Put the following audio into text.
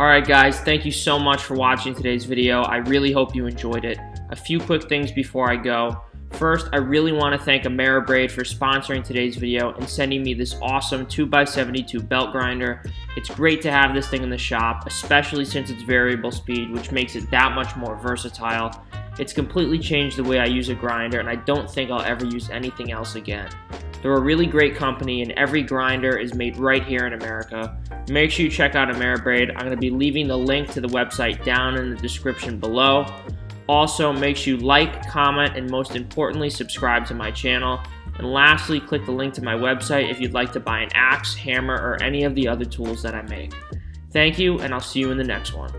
Alright guys, thank you so much for watching today's video. I really hope you enjoyed it. A few quick things before I go. First, I really want to thank Ameribrade for sponsoring today's video and sending me this awesome 2x72 belt grinder. It's great to have this thing in the shop, especially since it's variable speed, which makes it that much more versatile. It's completely changed the way I use a grinder, and I don't think I'll ever use anything else again. They're a really great company, and every grinder is made right here in America. Make sure you check out Ameribrade. I'm going to be leaving the link to the website down in the description below. Also, make sure you like, comment, and most importantly, subscribe to my channel. And lastly, click the link to my website if you'd like to buy an axe, hammer, or any of the other tools that I make. Thank you, and I'll see you in the next one.